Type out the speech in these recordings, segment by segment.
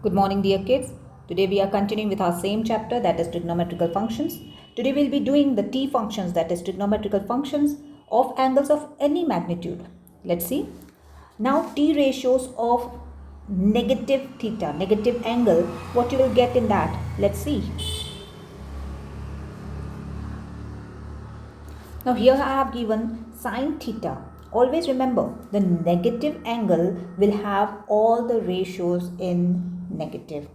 Good morning, dear kids. Today we are continuing with our same chapter, that is trigonometrical functions. Today we'll be doing the t functions, that is trigonometrical functions of angles of any magnitude. Let's see. Now t ratios of negative theta, negative angle, what you will get in that. Let's see. Now here I have given sine theta. Always remember, the negative angle will have all the ratios in negative.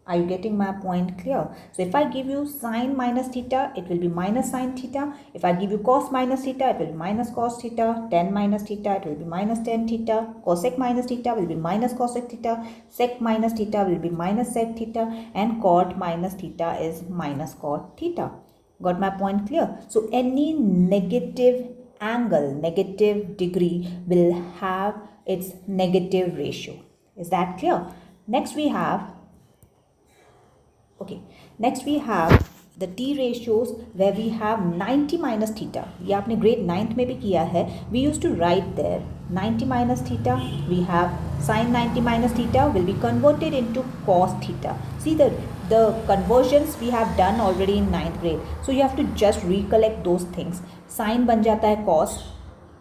Are you getting my point clear? So if I give you sine minus theta, it will be minus sine theta. If I give you cos minus theta, it will be minus cos theta. Tan minus theta, it will be minus tan theta. Cosec minus theta will be minus cosec theta. Sec minus theta will be minus sec theta. And cot minus theta is minus cot theta. Got my point clear? So any negative angle, negative degree will have its negative ratio. Is that clear? Next we have the t ratios where we have 90 minus theta. ये आपने grade 9th में भी किया है. We used to write there 90 minus theta. We have sin 90 minus theta will be converted into cos theta. See the conversions we have done already in 9th grade. So you have to just recollect those things. Sin बन जाता है cos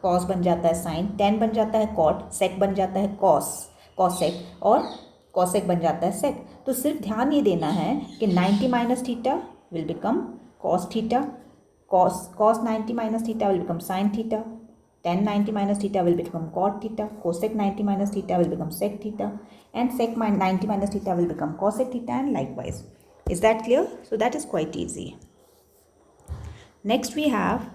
बन जाता है sin, tan बन जाता है cot, sec बन जाता है cosec और cosec बन जाता है sec. तो सिर्फ ध्यान ये देना है कि 90 minus theta will become cos theta, cos 90 minus theta will become sin theta, tan 90 minus theta will become cot theta, cosec 90 minus theta will become sec theta, and sec 90 minus theta will become cosec theta, and likewise. Is that clear? So that is quite easy. Next we have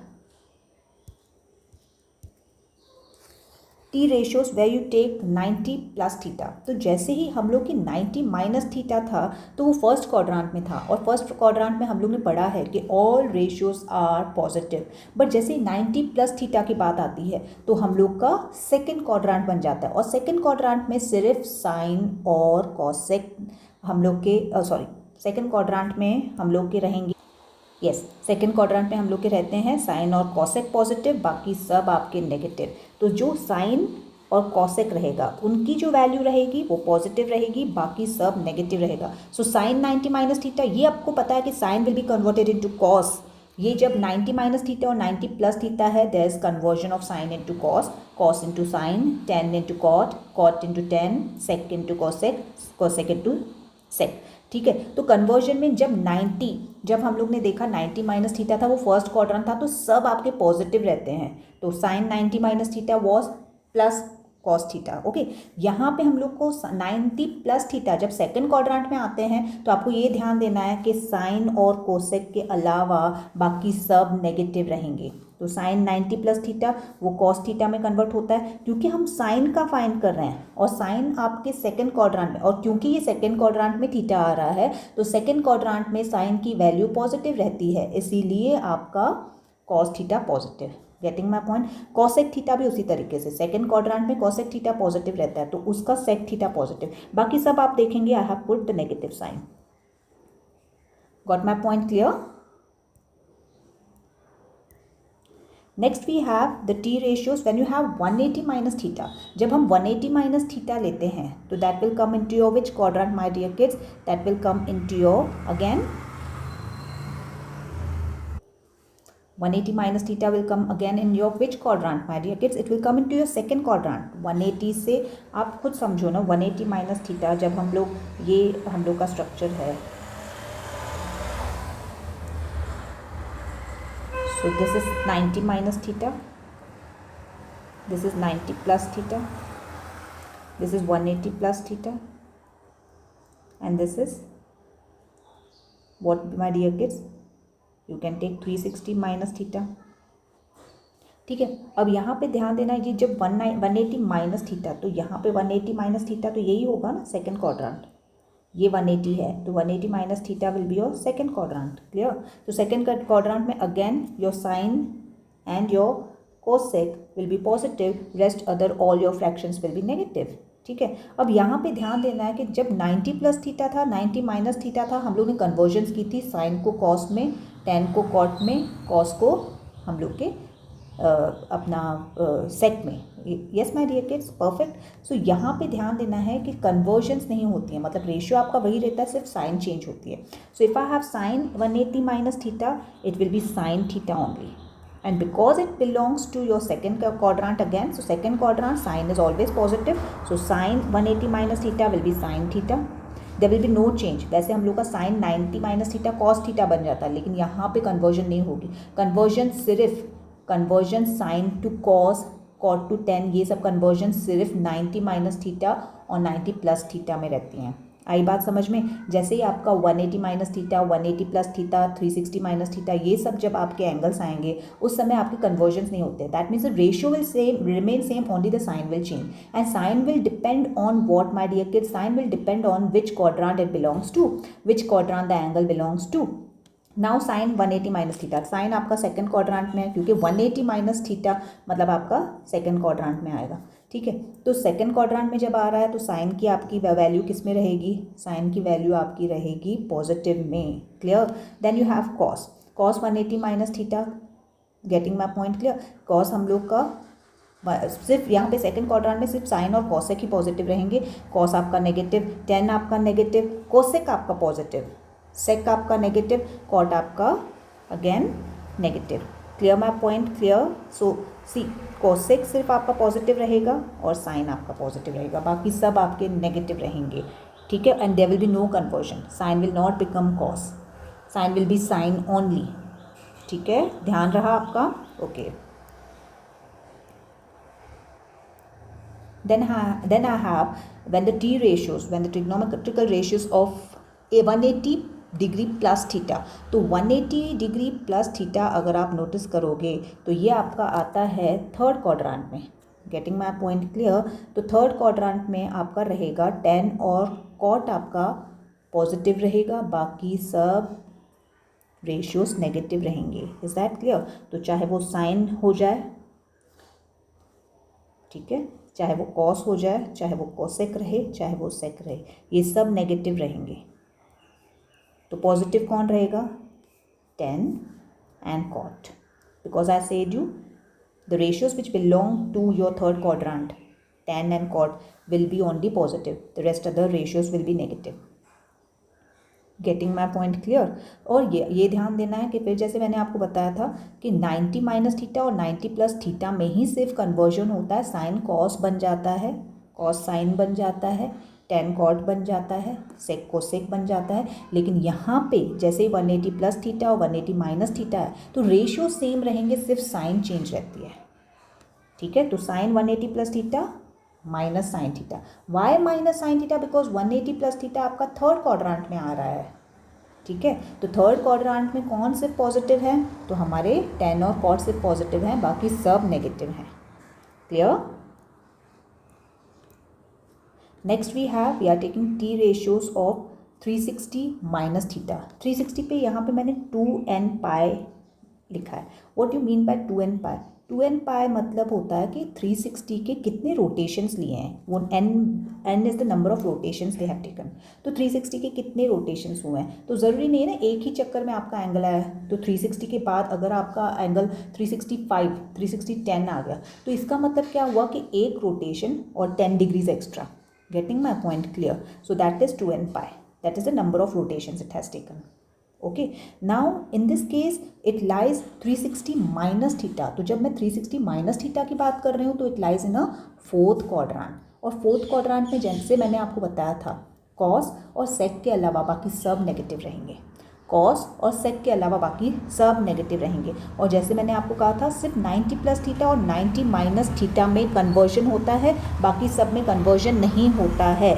t ratios where you take 90 plus theta. तो जैसे ही हम लोग की 90 minus theta था तो वो first quadrant में था, और फर्स्ट क्वाड्रांट में हम लोग ने पढ़ा है कि all ratios are positive. But जैसे ही 90 प्लस थीटा की बात आती है तो हम लोग का सेकंड क्वाड्रांट बन जाता है, और सेकंड क्वाड्रांट में सिर्फ साइन और कॉसेक हम लोग के सेकंड क्वाड्रांट में हम लोग के रहेंगे. सेकेंड क्वाड्रेंट में हम लोग के रहते हैं साइन और कॉसेक पॉजिटिव, बाकी सब आपके नेगेटिव. तो जो साइन और कॉसेक रहेगा उनकी जो वैल्यू रहेगी वो पॉजिटिव रहेगी, बाकी सब नेगेटिव रहेगा. सो साइन 90 माइनस थीटा, ये आपको पता है कि sine will be converted into cos. ये जब 90 माइनस थीटा और 90 प्लस थीटा है, there is conversion of sine into cos, cos into sine, tan into cot, cot into tan, sec into cosec, cosec into sec. ठीक है. तो conversion में जब हम लोग ने देखा 90 माइनस थीटा था, वो फर्स्ट क्वाड्रेंट था, तो सब आपके पॉजिटिव रहते हैं. तो sine 90 minus theta was plus cos theta. Okay. यहाँ पे हम लोग को 90 प्लस थीटा जब सेकंड क्वाड्रेंट में आते हैं तो आपको ये ध्यान देना है कि साइन और कोसेक के अलावा बाकी सब नेगेटिव रहेंगे. तो साइन 90 प्लस थीटा वो कॉस थीटा में कन्वर्ट होता है, क्योंकि हम साइन का फाइंड कर रहे हैं और साइन आपके सेकंड क्वाड्रेंट में, और क्योंकि ये सेकंड क्वाड्रेंट में थीटा आ रहा है तो सेकंड क्वाड्रेंट में साइन की वैल्यू पॉजिटिव रहती है, इसीलिए आपका cos theta positive. Getting my point. Cosec theta भी उसी तरीके से सेकंड क्वाड्रेंट में कॉसेक थीटा पॉजिटिव रहता है तो उसका सेक थीटा पॉजिटिव. बाकी सब आप देखेंगे I have put the negative sign. Got my point clear? Next we have the T ratios when you have 180 minus theta. जब हम 180 माइनस थीटा लेते हैं तो that will come into your which quadrant my dear kids? That will come into your again 180 minus theta will come again in your which quadrant my dear kids? It will come into your second quadrant. 180 से आप खुद समझो ना, 180 minus theta जब हम लोग का structure है. So this is 90 minus theta, this is 90 plus theta, this is 180 plus theta, and this is what my dear kids? You can take 360 minus theta. ठीक है. अब यहाँ पे ध्यान देना है, जब 180 माइनस थीटा तो यहाँ पे 180 माइनस थीटा तो यही होगा ना सेकंड क्वाड्रेंट. ये 180 है तो 180 minus theta will be your second quadrant. Clear? तो सेकंड क्वाड्रेंट में again your sine and your cosec will be positive, rest other all your fractions will be negative. ठीक है. अब यहाँ पे ध्यान देना है कि जब 90 प्लस थीटा था, 90 माइनस थीटा था, हम लोग ने कन्वर्जन्स की थी साइन को कॉस में, टेन को कॉट में, कॉस को हम लोग के अपना सेक में. Yes my dear kids, perfect. So यहाँ पे ध्यान देना है कि कन्वर्जन्स नहीं होती हैं, मतलब रेशियो आपका वही रहता है, सिर्फ साइन चेंज होती है। So if I have sine 180 minus theta, it will be sine theta only, and because it belongs to your second quadrant again, so second quadrant sine is always positive, so sine 180 minus theta will be sine theta, there will be no change। वैसे हम लोग का sin 90 minus theta cos theta बन जाता है, लेकिन यहाँ पे कन्वर्जन नहीं होगी। कन्वर्जन सिर्फ conversion sin to cos, cot to tan, ये सब कन्वर्जन सिर्फ 90 माइनस थीटा और 90 प्लस थीटा में रहती हैं। आई बात समझ में? जैसे ही आपका 180 minus theta, 180 plus theta, 360 minus theta, ये सब जब आपके एंगल्स आएंगे उस समय आपके कन्वर्जन्स नहीं होते। That means the ratio will same remain same, only the sine will change, and sine will depend on what my dear kids, sine will depend on which quadrant it belongs to, which quadrant the angle belongs to. Now sine 180 minus theta, sine आपका second quadrant में है, क्योंकि 180 minus theta मतलब आपका second quadrant में आएगा, ठीक है। तो सेकंड क्वाड्रेंट में जब आ रहा है तो साइन की आपकी वैल्यू किस में रहेगी? साइन की वैल्यू आपकी रहेगी पॉजिटिव में, clear. Then you have cos, cos 180 minus theta, getting my point, clear. Cos हम लोग का सिर्फ यहाँ पे सेकंड क्वाड्रेंट में सिर्फ साइन और कॉसेक ही पॉजिटिव रहेंगे। कॉस आपका नेगेटिव, टेन आपका नेगेटिव, कोसेक आपका पॉजिटिव, सेक आपका नेगेटिव, कॉट आपका again negative. Clear my point, clear. So see cosec सिर्फ आपका पॉजिटिव रहेगा और साइन आपका पॉजिटिव रहेगा, बाकी सब आपके नेगेटिव रहेंगे, ठीक है। And there will be no conversion, sine will not become cos, sine will be sine only, ठीक है। ध्यान रहा आपका, okay. Then I have when the t ratios, when the trigonometrical ratios of a 180 degree plus theta, तो 180 degree plus theta अगर आप notice करोगे तो ये आपका आता है थर्ड क्वाड्रेंट में। Getting my point, clear. तो थर्ड क्वाड्रेंट में आपका रहेगा टेन और कॉट आपका पॉजिटिव रहेगा, बाकी सब रेशियोज नेगेटिव रहेंगे। Is that clear? तो चाहे वो साइन हो जाए, ठीक है, चाहे वो कॉस हो जाए, चाहे वो कोसेक रहे, चाहे वो सेक रहे, ये सब नेगेटिव रहेंगे। तो पॉजिटिव कौन रहेगा? Tan and cot, because I said you the ratios which belong to your third quadrant, tan and cot will be only positive, the rest other ratios will be negative. Getting my point, clear. और ये ध्यान देना है कि फिर जैसे मैंने आपको बताया था कि 90 माइनस थीटा और 90 प्लस थीटा में ही सिर्फ कन्वर्जन होता है, साइन कॉस बन जाता है, कॉस साइन बन जाता है, टेन कॉट बन जाता है, सेक कोसेक बन जाता है। लेकिन यहाँ पे जैसे 180 प्लस थीटा और 180 माइनस थीटा है तो रेशियो सेम रहेंगे, सिर्फ साइन चेंज रहती है, ठीक है। तो sine 180 plus theta minus sine theta, why minus sine theta? Because 180 plus theta आपका थर्ड क्वाड्रेंट में आ रहा है, ठीक है। तो थर्ड क्वाड्रेंट में कौन सिर्फ पॉजिटिव है? तो हमारे टेन और कॉट सिर्फ पॉजिटिव हैं, बाकी सब नेगेटिव हैं, clear. Next we are taking T ratios of 360 minus theta. 360 पे यहाँ पे मैंने 2n पाई लिखा है। What you mean by 2n pi? 2n pi मतलब होता है कि 360 के कितने रोटेशंस लिए हैं, वो n is the number of rotations they have taken. तो 360 के कितने रोटेशंस हुए हैं, तो ज़रूरी नहीं है ना एक ही चक्कर में आपका एंगल आया है। तो 360 के बाद अगर आपका एंगल 365, 360 10 आ गया, तो इसका मतलब क्या हुआ कि एक रोटेशन और 10 degrees extra. Getting my point, clear. So that is 2n pi, that is the number of rotations it has taken. Okay, now in this case it lies 360 minus theta. तो जब मैं 360 माइनस थीटा की बात कर रही हूँ तो it lies in a fourth quadrant, और फोर्थ क्वाड्रेंट में जैसे मैंने आपको बताया था कॉस और सेक के अलावा बाकी सब नेगेटिव रहेंगे, कॉस और सेक के अलावा बाकी सब नेगेटिव रहेंगे। और जैसे मैंने आपको कहा था सिर्फ 90 प्लस थीटा और 90 माइनस थीटा में कन्वर्जन होता है, बाकी सब में कन्वर्जन नहीं होता है,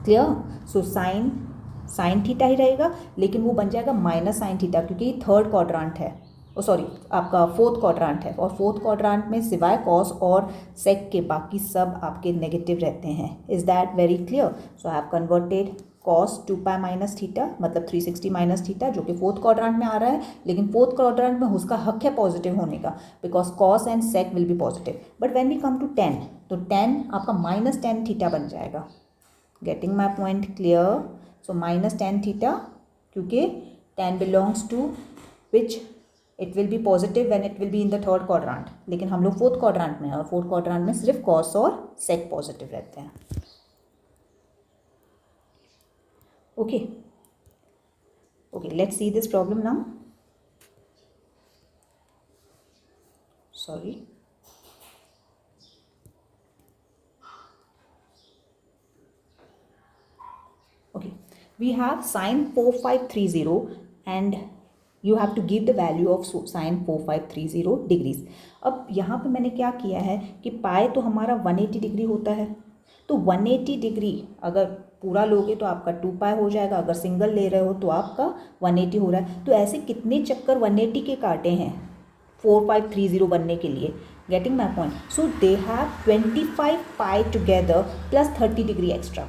क्लियर। सो साइन थीटा ही रहेगा, लेकिन वो बन जाएगा माइनस साइन थीटा, क्योंकि ये थर्ड क्वाड्रेंट है, सॉरी आपका फोर्थ क्वाड्रेंट है, और फोर्थ क्वाड्रेंट में सिवाय कॉस और सेक के बाकी सब आपके नेगेटिव रहते हैं। Is that very clear? So I have converted cos 2 pi minus theta मतलब 360 माइनस थीटा, जो कि फोर्थ क्वाड्रेंट में आ रहा है, लेकिन फोर्थ क्वाड्रेंट में उसका हक है पॉजिटिव होने का, because cos and sec will be positive. But when we come to 10, तो 10 आपका माइनस 10 थीटा बन जाएगा। Getting my point, clear. So minus 10 theta, क्योंकि 10 belongs to which it will be positive when it will be in the third quadrant, लेकिन हम लोग fourth quadrant में हैं और फोर्थ क्वाड्रेंट में सिर्फ कॉस और सेक पॉजिटिव रहते हैं. Okay, let's see this problem now. Sorry. Okay, we have sine 4530 and you have to give the value of sine 4530 degrees. अब यहाँ पे मैंने क्या किया है कि पाए तो हमारा 180 डिग्री होता है, तो 180 डिग्री अगर पूरा लोगे तो आपका 2 पाई हो जाएगा, अगर सिंगल ले रहे हो तो आपका 180 हो रहा है. तो ऐसे कितने चक्कर 180 के काटे हैं 4530 बनने के लिए. Getting my point. So they have 25 pi together plus 30 degree extra.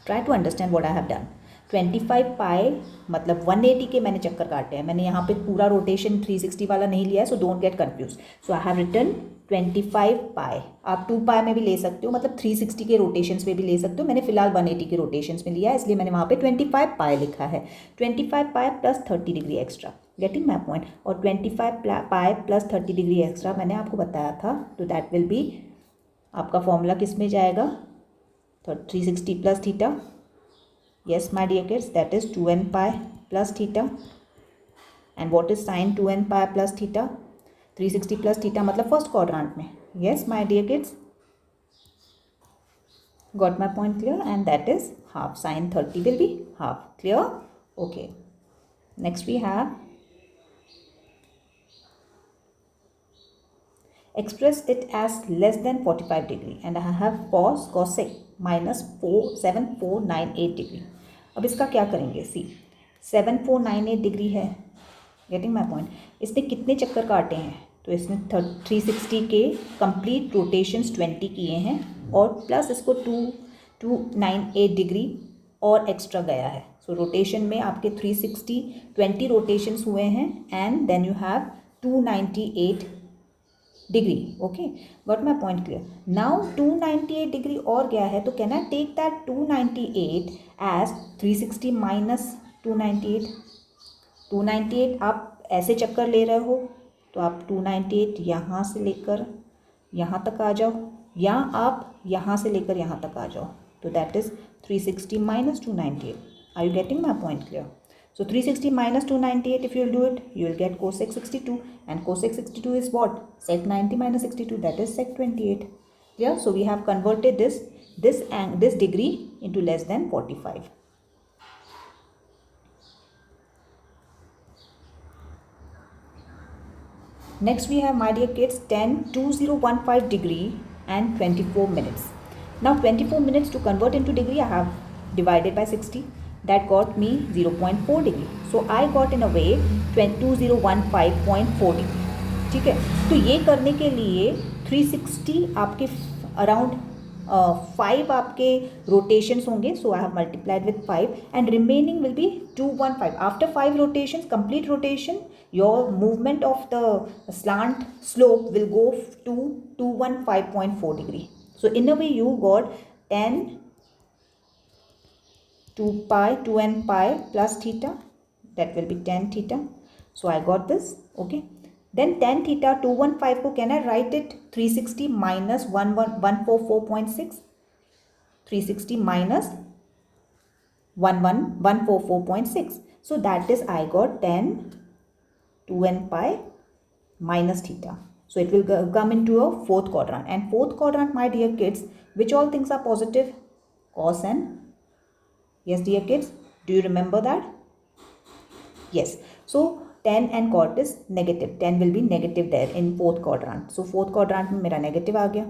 Try to understand what I have done. 25 pi मतलब 180 के मैंने चक्कर काटे हैं. मैंने यहाँ पे पूरा रोटेशन 360 वाला नहीं लिया है, so don't get confuse. So I have written 25 pi. आप 2 पाई में भी ले सकते हो, मतलब 360 के रोटेशंस में भी ले सकते हो. मैंने फिलहाल 180 के रोटेशंस में लिया है, इसलिए मैंने वहाँ पे 25 पाई लिखा है. 25 pi plus 30 degree extra. Getting my point. और 25 पाई प्लस 30 डिग्री एक्स्ट्रा मैंने आपको बताया था, तो दैट विल बी आपका फॉर्मूला किस में जाएगा, 360 plus theta. Yes, my dear kids, that is 2n pi plus theta. And what is sine 2n pi plus theta? 360 plus theta मतलब first quadrant में. Yes, my dear kids. Got my point clear? And that is half. Sine 30 will be half. Clear? Okay. Next we have express it as less than 45 degree and I have cosec minus 7498 degree. अब इसका क्या करेंगे. सी 7498 degree है. Getting my point. इसने कितने चक्कर काटे हैं, तो इसने 360 के कंप्लीट रोटेशंस 20 किए हैं और प्लस इसको 2298 डिग्री और एक्स्ट्रा गया है. सो रोटेशन में आपके 360 20 रोटेशंस हुए हैं and then you have 298 degree. Okay, got my point clear. Now 298 degree और गया है, तो can I take that 298 as 360 minus 298. 298 आप ऐसे चक्कर ले रहे हो तो आप 298 यहाँ से लेकर यहाँ तक आ जाओ, या आप यहाँ से लेकर यहाँ तक आ जाओ, तो that is 360 minus 298. Are you getting my point clear. So 360 minus 298, if you will do it, you will get cosec 62, and cosec 62 is what? Sec 90 minus 62, that is sec 28. Yeah, so we have converted this degree into less than 45. Next we have, my dear kids, 2015 degree and 24 minutes. Now 24 minutes to convert into degree, I have divided by 60. That got me 0.4 degree. So I got in a way 2015.4 degree. ठीक है, तो ये करने के लिए 360 आपके around 5 आपके rotations होंगे. So I have multiplied with 5 and remaining will be 215. After 5 rotations, complete rotation, your movement of the slant slope will go to 215.4 degree. So in a way you got 2n pi plus theta, that will be tan theta. So I got this. Okay, then tan theta 215 को can I write it 360 minus 144.6. 360 minus 144.6. So that is I got tan 2n pi minus theta. So it will come into a fourth quadrant, and fourth quadrant, my dear kids, which all things are positive? Cos and, yes dear kids, do you remember that? Yes. So tan and cot is negative. Tan will be negative there in fourth quadrant. So fourth quadrant में मेरा negative आ गया.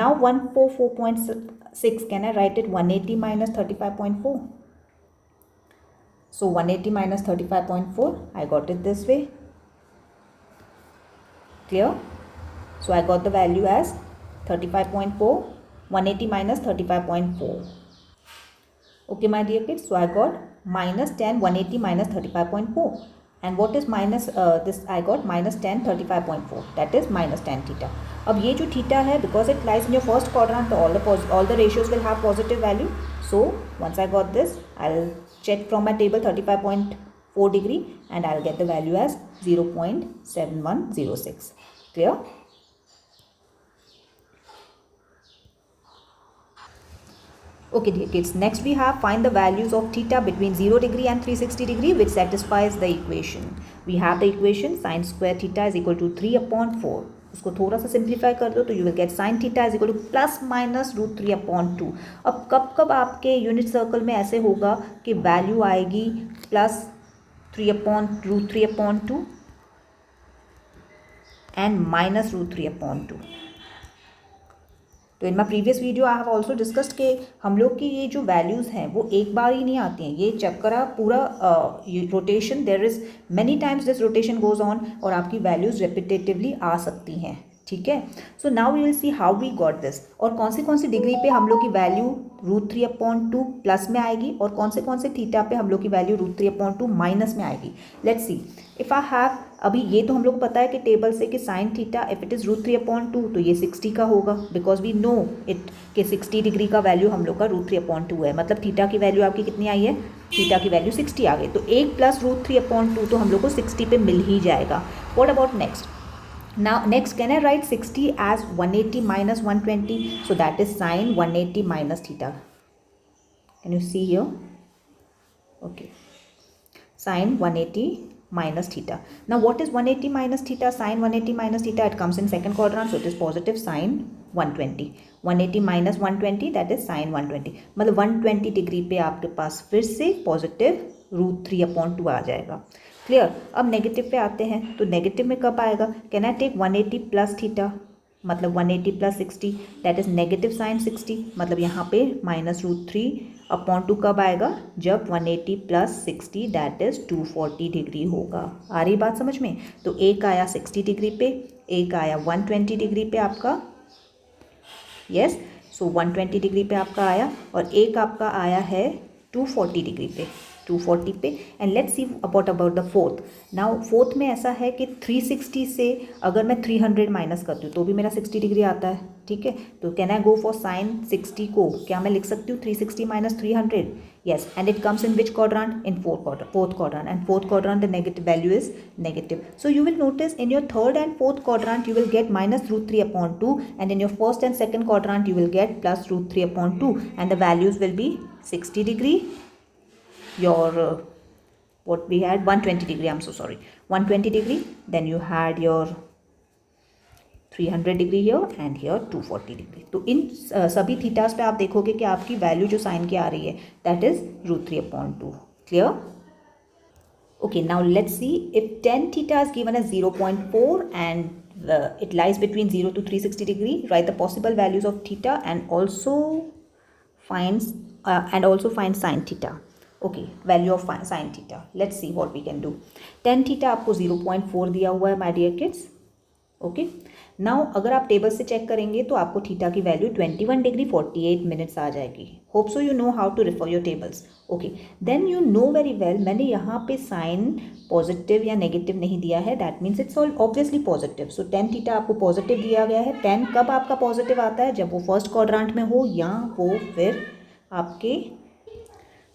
Now 144.6, can I write it 180 minus 35.4? So 180 minus 35.4, I got it this way. Clear? So I got the value as 35.4. 180 minus 35.4. Okay, my dear kids, so I got minus tan 180 minus 35.4. And what is minus this? I got minus tan 35.4. That is minus tan theta. अब ये जो theta है, because it lies in your first quadrant, all the ratios will have positive value. So once I got this, I'll check from my table 35.4 4 degree and I'll get the value as 0.7106. Clear? Okay dear kids, next we have find the values of theta between 0 degree and 360 degree which satisfies the equation. We have the equation sin square theta is equal to 3/4. उसको थोड़ा सा simplify कर दो तो you will get sign theta is equal two plus minus √3/2. अब कब कब आपके यूनिट सर्कल में ऐसे होगा कि वैल्यू आएगी प्लस √3/2 एंड माइनस √3/2. तो in my previous video I have also discussed कि हम लोग की ये जो वैल्यूज़ हैं वो एक बार ही नहीं आती हैं, ये चक्करा पूरा rotation there is many times this rotation goes on और आपकी वैल्यूज़ रेपिटेटिवली आ सकती हैं. ठीक है. So now we will see how we got this और कौन सी डिग्री पे हम लोग की वैल्यू √3/2 प्लस में आएगी और कौन से थीटा पे हम लोग की वैल्यू √3/2 माइनस में आएगी. Let's see if I have, अभी ये तो हम लोग पता है कि टेबल से कि sine theta if it is √3/2 तो ये 60 का होगा बिकॉज वी नो इट कि 60 डिग्री का वैल्यू हम लोग का √3/2 है. मतलब थीटा की वैल्यू आपकी कितनी आई है, थीटा की वैल्यू 60 आ गई. तो 1 प्लस √3/2 तो हम लोग को 60 पे मिल ही जाएगा. What about next? Now next can I write 60 as 180 minus 120? So that is sin 180 minus theta. Can you see here? Okay. Sin 180 minus theta. Now what is 180 minus theta? Sin 180 minus theta, it comes in second quadrant, so it is positive sin 120. 180 minus 120 that is sin 120. मतलब 120 degree पे आपके पास फिर से positive √3/2 आ जाएगा. Clear. अब negative पे आते हैं तो नेगेटिव में कब आएगा? Can I take 180 plus theta मतलब 180 plus 60 that is negative sine 60. मतलब यहाँ पे माइनस √3/2 कब आएगा? जब 180 प्लस 60 दैट इज 240 डिग्री होगा. आ रही बात समझ में? तो एक आया 60 डिग्री पे, एक आया 120 डिग्री पे आपका. यस. सो 120 डिग्री पे आपका आया और एक आपका आया है 240 डिग्री पे, 240 पे. And let's see about the fourth. Now fourth में ऐसा है कि 360 से अगर मैं 300 माइनस करती हूँ तो भी मेरा 60 डिग्री आता है. ठीक है. तो can I go for sine 60 को क्या मैं लिख सकती हूँ 360 minus 300? Yes. And it comes in which quadrant? In fourth quadrant. And fourth quadrant the negative value is negative. So you will notice in your third and fourth quadrant you will get minus √3/2 and in your first and second quadrant you will get plus √3/2 and the values will be 60 degree, your what we had 120 degree, I'm so sorry, 120 degree, then you had your 300 degree here and here 240 degree. तो इन सभी थीटास पे आप देखोगे कि आपकी value जो sign की आ रही है that is √3/2. Clear? Okay, now let's see if tan theta is given as 0.4 and it lies between 0 to 360 degree. Write the possible values of theta and also find sin theta. Okay, value of sin theta. Let's see what we can do. Tan theta आपको 0.4 दिया हुआ है my dear kids. Okay. Now अगर आप table से check करेंगे तो आपको थीटा की वैल्यू 21 डिग्री 48 मिनट्स आ जाएगी. Hope so you know how to refer your tables. Okay. Then you know very well मैंने यहाँ पे साइन पॉजिटिव या नेगेटिव नहीं दिया है. That means it's all obviously positive. So tan theta आपको पॉजिटिव दिया गया है. tan कब आपका पॉजिटिव आता है? जब वो फर्स्ट क्वाड्रेंट में हो या वो फिर आपके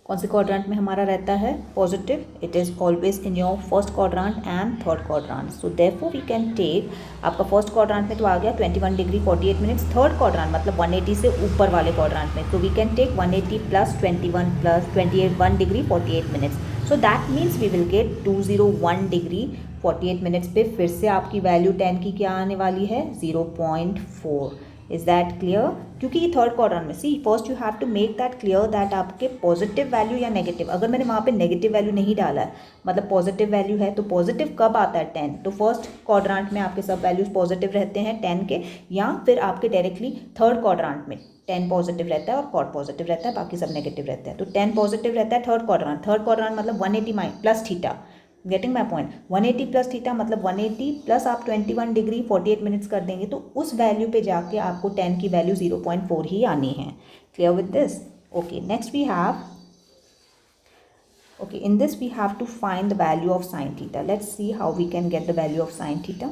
कौन से क्वाड्रेंट में हमारा रहता है positive? It is always in your first quadrant and third quadrant. So therefore we can take आपका फर्स्ट क्वाड्रेंट में तो आ गया 21 डिग्री 48 मिनट्स. थर्ड क्वाड्रेंट मतलब 180 से ऊपर वाले क्वाड्रेंट में तो we can take 180 plus 21 plus 21 degree 48 minutes. So that means we will get 201 degree 48 minutes पे फिर से आपकी वैल्यू 10 की क्या आने वाली है? 0.4. Is that clear? क्योंकि ये थर्ड क्वाड्रेंट में see first you have to make that clear that आपके पॉजिटिव वैल्यू या नेगेटिव. अगर मैंने वहाँ पे नेगेटिव वैल्यू नहीं डाला है मतलब पॉजिटिव वैल्यू है तो पॉजिटिव कब आता है? 10. तो फर्स्ट क्वाड्रेंट में आपके सब वैल्यूज पॉजिटिव रहते हैं 10 के, या फिर आपके डायरेक्टली थर्ड क्वाड्रेंट में 10 पॉजिटिव रहता है और कॉट पॉजिटिव रहता है, बाकी सब नेगेटिव रहते हैं. तो 10 पॉजिटिव रहता है थर्ड क्वाड्रेंट मतलब 180 plus theta. Getting my point? 180 plus theta मतलब 180 प्लस आप 21 डिग्री 48 मिनट्स कर देंगे तो उस वैल्यू पे जाके आपको 10 की वैल्यू 0.4 ही आनी है. Clear with this? Okay. Next we have okay, in this we have to find the value of sin theta. Let's see how we can get the value of sin theta.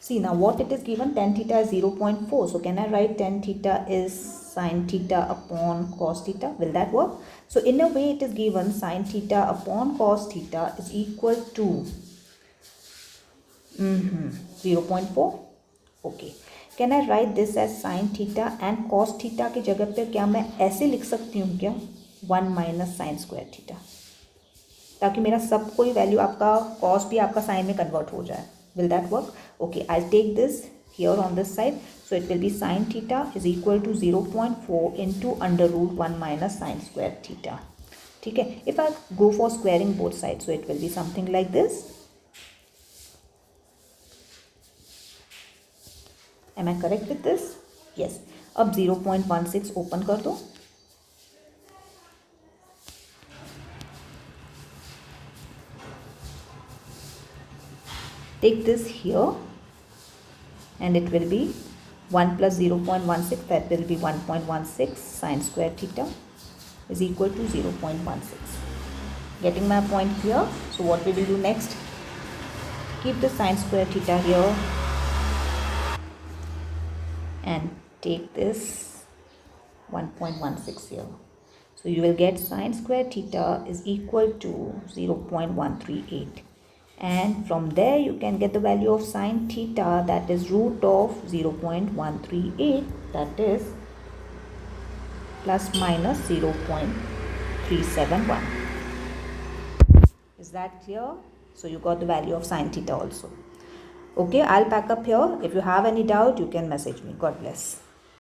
See now what it is given, tan theta is 0.4. So can I write tan theta is sine theta upon cos theta. Will that work? So in a way it is given sine theta upon cos theta is equal to 0.4. Okay. Can I write this as sine theta and cos theta की जगह पे क्या मैं ऐसे लिख सकती हूँ क्या 1 माइनस साइन स्क्वायर थीटा, ताकि मेरा सब कोई वैल्यू आपका कॉस भी आपका साइन में कन्वर्ट हो जाए. Will that work? Okay, I take this here on this side. So it will be sine theta is equal to 0.4 into under root 1 minus sine square theta. ठीक है. If I go for squaring both side, so it will be something like this. Am I correct with this? Yes. अब 0.16 open कर दो. Take this here and it will be 1 plus 0.16, that will be 1.16 sine square theta is equal to 0.16. Getting my point here? So what we will do next? Keep the sine square theta here and take this 1.16 here. So you will get sine square theta is equal to 0.138. And from there you can get the value of sine theta, that is root of 0.138, that is plus minus 0.371. Is that clear? So you got the value of sine theta also. Okay, I'll pack up here. If you have any doubt, you can message me. God bless.